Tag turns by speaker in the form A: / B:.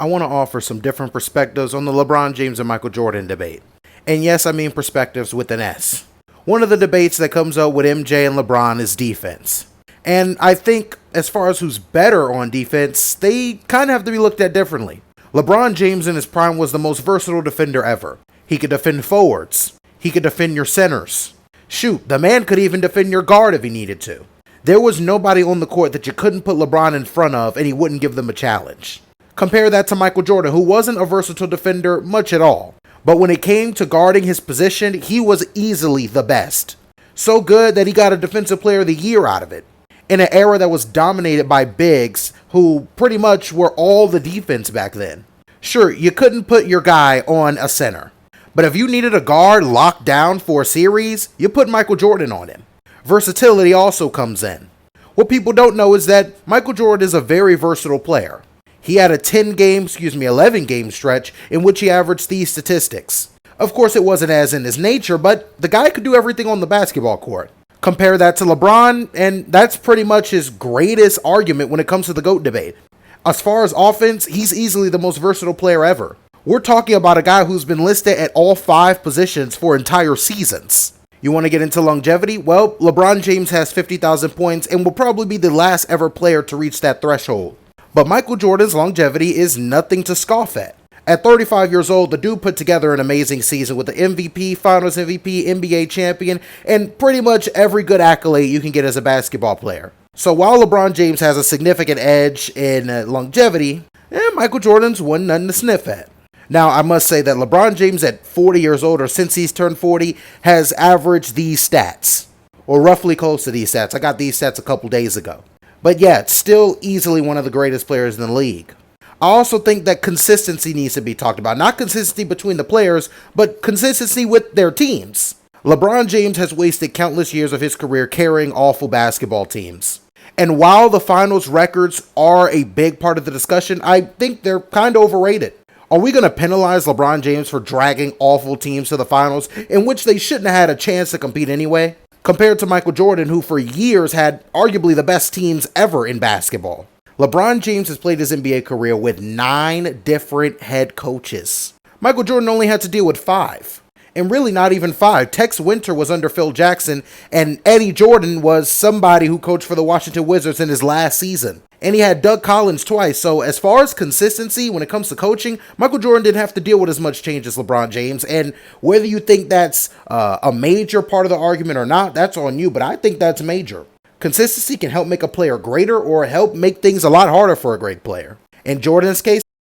A: I want to offer some different perspectives on the LeBron James and Michael Jordan debate. And yes, I mean perspectives with an S. One of the debates that comes up with MJ and LeBron is defense. And I think as far as who's better on defense, they kind of have to be looked at differently. LeBron James in his prime was the most versatile defender ever. He could defend forwards. He could defend your centers. Shoot, the man could even defend your guard if he needed to. There was nobody on the court that you couldn't put LeBron in front of and he wouldn't give them a challenge. Compare that to Michael Jordan, who wasn't a versatile defender much at all. But when it came to guarding his position, he was easily the best. So good that he got a Defensive Player of the Year out of it. In an era that was dominated by bigs, who pretty much were all the defense back then. Sure, you couldn't put your guy on a center. But if you needed a guard locked down for a series, you put Michael Jordan on him. Versatility also comes in. What people don't know is that Michael Jordan is a very versatile player. He had a 11 game stretch in which he averaged these statistics. Of course, it wasn't as in his nature, but the guy could do everything on the basketball court. Compare that to LeBron, and that's pretty much his greatest argument when it comes to the GOAT debate. As far as offense, he's easily the most versatile player ever. We're talking about a guy who's been listed at all 5 positions for entire seasons. You want to get into longevity? Well, LeBron James has 50,000 points and will probably be the last ever player to reach that threshold. But Michael Jordan's longevity is nothing to scoff at. At 35 years old, the dude put together an amazing season with the MVP, Finals MVP, NBA champion, and pretty much every good accolade you can get as a basketball player. So while LeBron James has a significant edge in longevity, Michael Jordan's one nothing to sniff at. Now, I must say that LeBron James at 40 years old, or since he's turned 40, has averaged these stats, or roughly close to these stats. I got these stats a couple days ago. But yeah, it's still easily one of the greatest players in the league. I also think that consistency needs to be talked about. Not consistency between the players, but consistency with their teams. LeBron James has wasted countless years of his career carrying awful basketball teams. And while the finals records are a big part of the discussion, I think they're kind of overrated. Are we going to penalize LeBron James for dragging awful teams to the finals in which they shouldn't have had a chance to compete anyway? Compared to Michael Jordan, who for years had arguably the best teams ever in basketball. LeBron James has played his NBA career with 9 different head coaches. Michael Jordan only had to deal with 5. And really not even 5. Tex Winter was under Phil Jackson, and Eddie Jordan was somebody who coached for the Washington Wizards in his last season. And he had Doug Collins twice, so as far as consistency when it comes to coaching, Michael Jordan didn't have to deal with as much change as LeBron James, and whether you think that's a major part of the argument or not, that's on you, but I think that's major. Consistency can help make a player greater or help make things a lot harder for a great player. In Jordan's case,